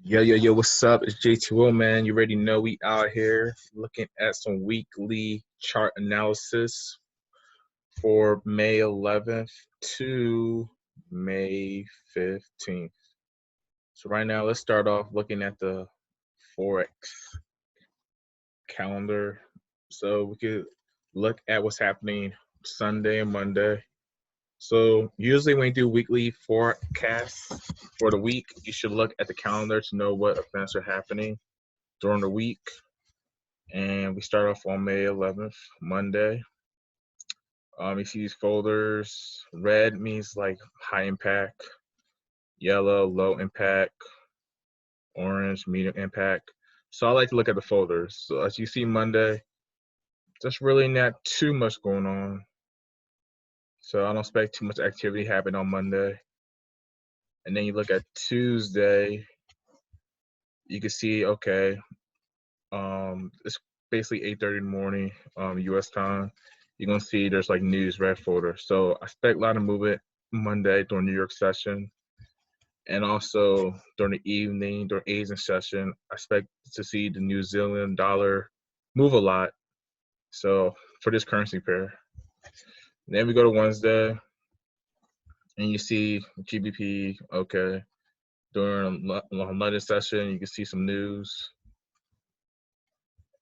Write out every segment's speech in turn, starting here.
Yo, what's up? It's J2O, man. You already know we out here looking at some weekly chart analysis for May 11th to May 15th. So right now, let's start off looking at the Forex calendar. So we could look at what's happening Sunday and Monday. So usually when you do weekly forecasts for the week, you should look at the calendar to know what events are happening during the week. And we start off on May 11th, Monday. You see these folders. Red means like high impact, yellow, low impact, orange, medium impact. So I like to look at the folders. So as you see Monday, there's really not too much going on. So I don't expect too much activity happen on Monday. And then you look at Tuesday, you can see, okay, it's basically 8:30 in the morning, US time. You're gonna see there's like news red folder. So I expect a lot of movement Monday during New York session. And also during the evening, during Asian session, I expect to see the New Zealand dollar move a lot. So for this currency pair. Then we go to Wednesday and you see GBP, okay. During London session, you can see some news.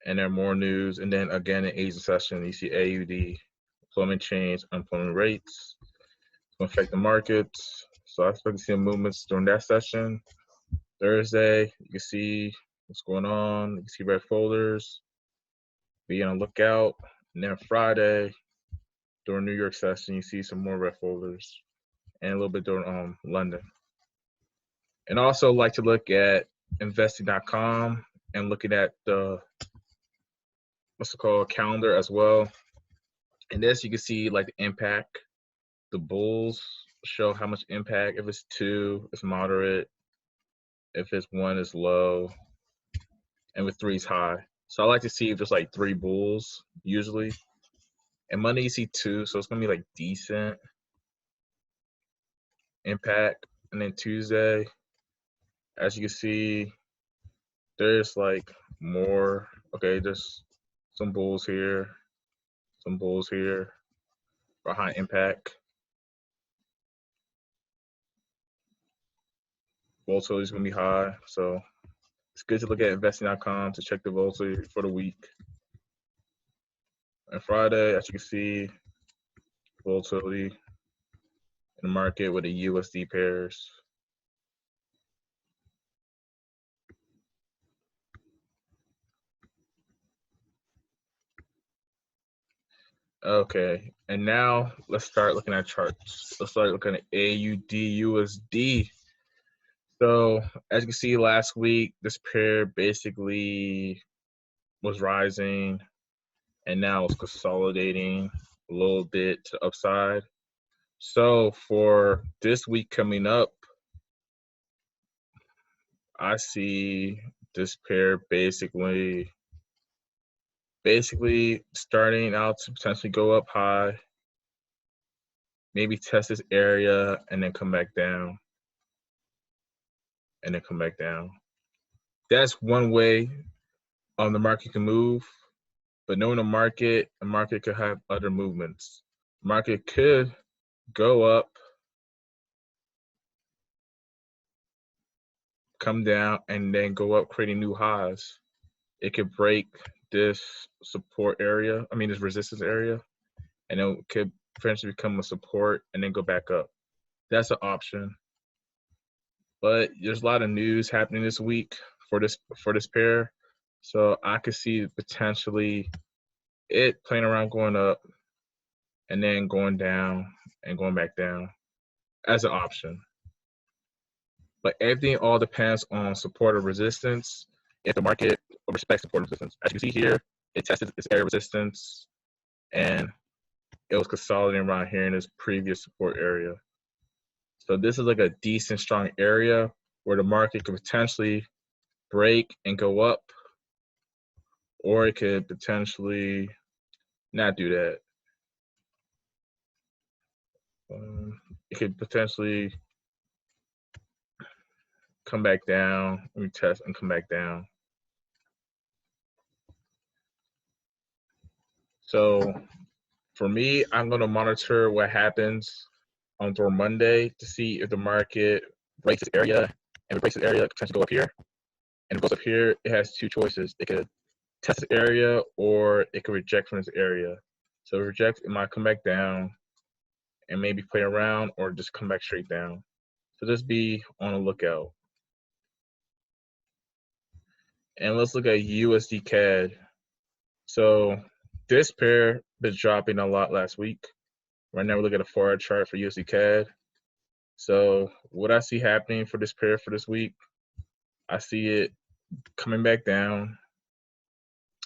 And then more news. And then again in Asian session, you see AUD, employment change, unemployment rates. It's going to affect the markets. So I expect to see movements during that session. Thursday, you can see what's going on. You can see red folders. Be on the lookout. And then Friday, during New York session, you see some more red folders. And a little bit during London. And also like to look at investing.com and looking at the what's it called calendar as well. And this you can see like the impact. The bulls show how much impact. If it's 2, it's moderate. If it's 1, it's low. And with 3, it's high. So I like to see if there's like 3 bulls usually. And Monday you see 2, so it's gonna be like decent impact. And then Tuesday, as you can see, there's like more. Okay, there's some bulls here, some bulls here for high impact. Volatility is gonna be high, so it's good to look at investing.com to check the volatility for the week. And Friday, as you can see, volatility in the market with the USD pairs. Okay, and now let's start looking at charts. Let's start looking at AUDUSD. So as you can see last week, this pair basically was rising and now it's consolidating a little bit to the upside. So for this week coming up, I see this pair basically starting out to potentially go up high, maybe test this area and then come back down, and then come back down. That's one way the market can move, but knowing the market could have other movements. The market could go up, come down, and then go up, creating new highs. It could break this support area, this resistance area, and it could potentially become a support and then go back up. That's an option. But there's a lot of news happening this week for this pair. So I could see potentially it playing around going up and then going down and going back down as an option. But everything all depends on support or resistance. If the market respects support and resistance. As you can see here, it tested its area of resistance and it was consolidating around here in this previous support area. So this is like a decent, strong area where the market could potentially break and go up, or it could potentially not do that. It could potentially come back down, retest, and come back down. So for me, I'm going to monitor what happens on through Monday to see if the market breaks this area. And if it breaks this area, it could potentially go up here. And if it goes up here, it has two choices. It could test this area or it could reject from this area. So if it rejects, it might come back down and maybe play around or just come back straight down. So just be on the lookout. And let's look at USDCAD. So this pair been dropping a lot last week. Right now we're looking at a 4-hour chart for USDCAD. So what I see happening for this pair for this week, I see it coming back down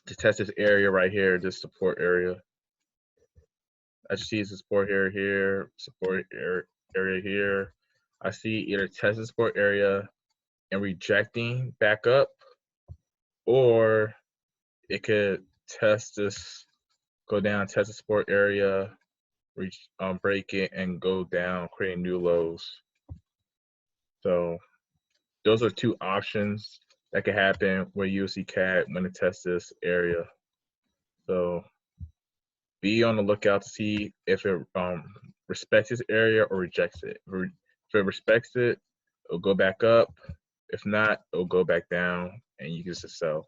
to test this area right here, this support area. I see it's a support area here, support area here. I see either test the support area and rejecting back up, or it could test this, go down, test the support area, reach, break it, and go down, creating new lows. So those are two options that could happen with USDCAD when it tests this area. So be on the lookout to see if it respects this area or rejects it. If it respects it, it'll go back up. If not, it'll go back down, and you can just sell.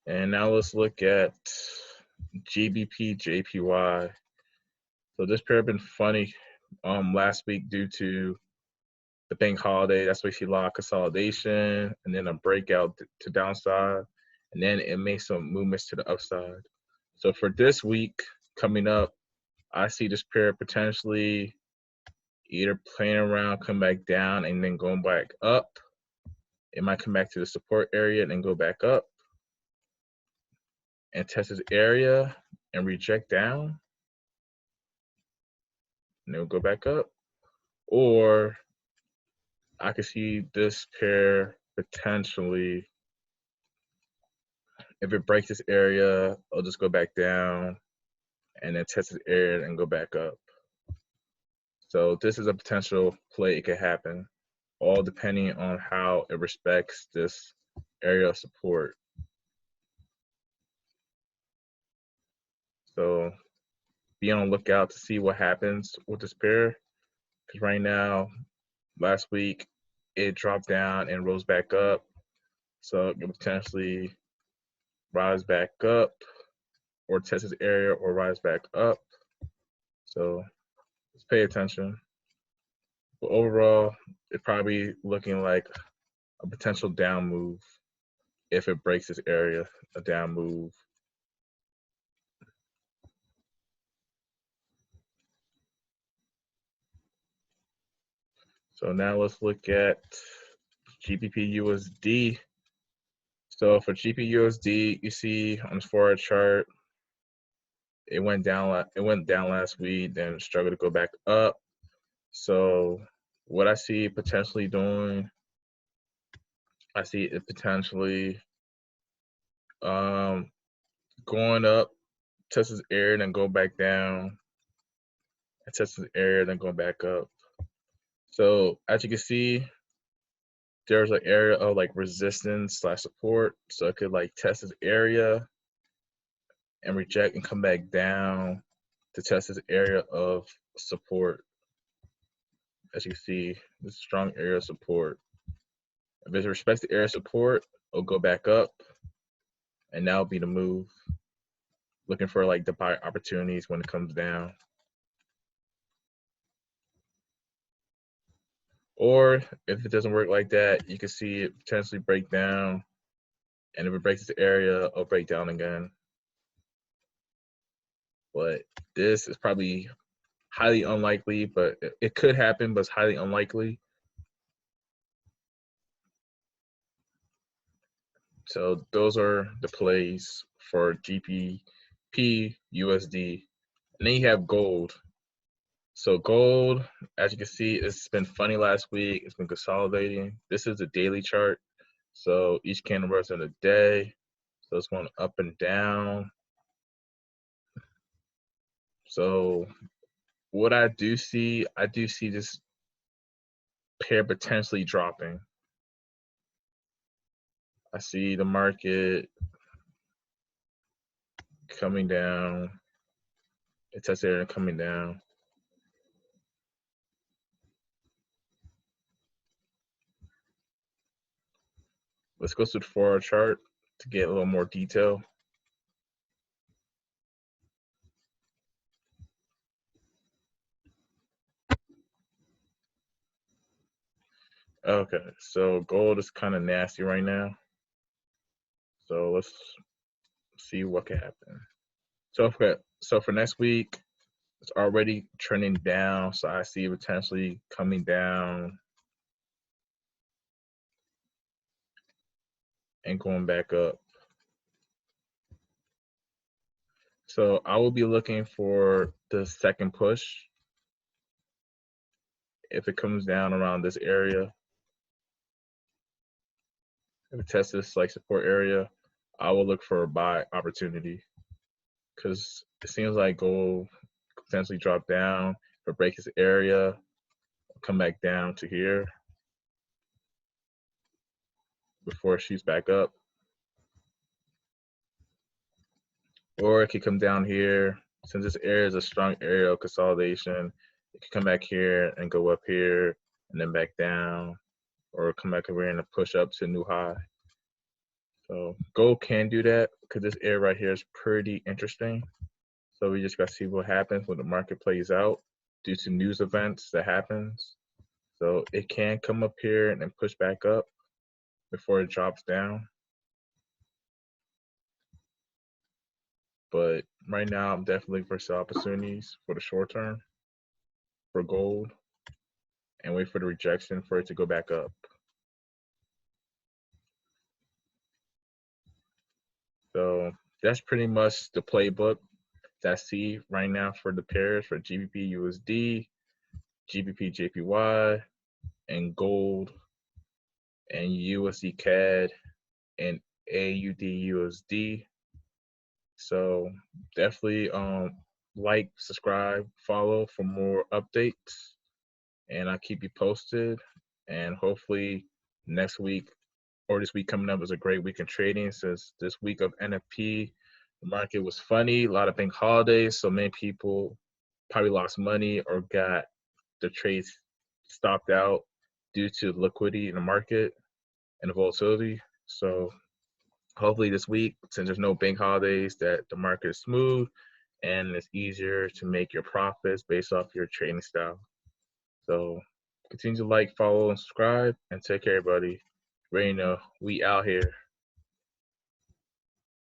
And now let's look at GBPJPY. So this pair have been funny last week due to the bank holiday. That's why you see a lot of consolidation and then a breakout to downside, and then it made some movements to the upside. So for this week coming up, I see this pair potentially either playing around, come back down, and then going back up. It might come back to the support area and then go back up and test this area and reject down, and it'll go back up. Or I could see this pair potentially, if it breaks this area, it'll just go back down and then test this area and go back up. So this is a potential play. It could happen, all depending on how it respects this area of support. So be on the lookout to see what happens with this pair. Because right now, last week, it dropped down and rose back up. So it could potentially rise back up or test this area or rise back up. So just pay attention. But overall, it's probably looking like a potential down move if it breaks this area, a down move. So now let's look at GBPUSD. So for GBPUSD, you see on this 4-hour chart, it went down last week, then struggled to go back up. So what I see potentially doing, I see it potentially going up, test this area, then go back down, and test this area, then go back up. So as you can see, there's an area of like resistance / support. So it could like test this area and reject and come back down to test this area of support. As you can see, this strong area of support. If it respects the area of support, it'll go back up, and that'll be the move. Looking for like the buy opportunities when it comes down. Or if it doesn't work like that, you can see it potentially break down, and if it breaks this area, it'll break down again. But this is probably highly unlikely, but it could happen, but it's highly unlikely. So those are the plays for GBPUSD. And then you have gold. So gold, as you can see, it's been funny last week. It's been consolidating. This is a daily chart. So each candle represents a day. So it's going up and down. So what I do see this pair potentially dropping. I see the market coming down. It tests there and coming down. Let's go to the 4-hour chart to get a little more detail. Okay, so gold is kind of nasty right now. So let's see what can happen. So for next week, it's already trending down. So I see it potentially coming down and going back up. So I will be looking for the second push. If it comes down around this area, if it tests this like support area, I will look for a buy opportunity because it seems like gold potentially drop down. If it breaks this area, come back down to here before it shoots back up. Or it could come down here. Since this area is a strong area of consolidation, it could come back here and go up here and then back down, or come back over here and push up to a new high. So gold can do that because this area right here is pretty interesting. So we just got to see what happens when the market plays out due to news events that happens. So it can come up here and then push back up before it drops down. But right now, I'm definitely looking for sell opportunities for the short term for gold and wait for the rejection for it to go back up. So that's pretty much the playbook that I see right now for the pairs for GBPUSD, GBPJPY, and gold, and USDCAD, and AUDUSD. So definitely like, subscribe, follow for more updates, and I'll keep you posted. And hopefully next week or this week coming up is a great week in trading, since this week of NFP, the market was funny, a lot of bank holidays, so many people probably lost money or got the trades stopped out due to liquidity in the market and the volatility. So hopefully this week, since there's no bank holidays, that the market is smooth and it's easier to make your profits based off your trading style. So continue to like, follow, and subscribe, and take care, everybody. Raina, we out here.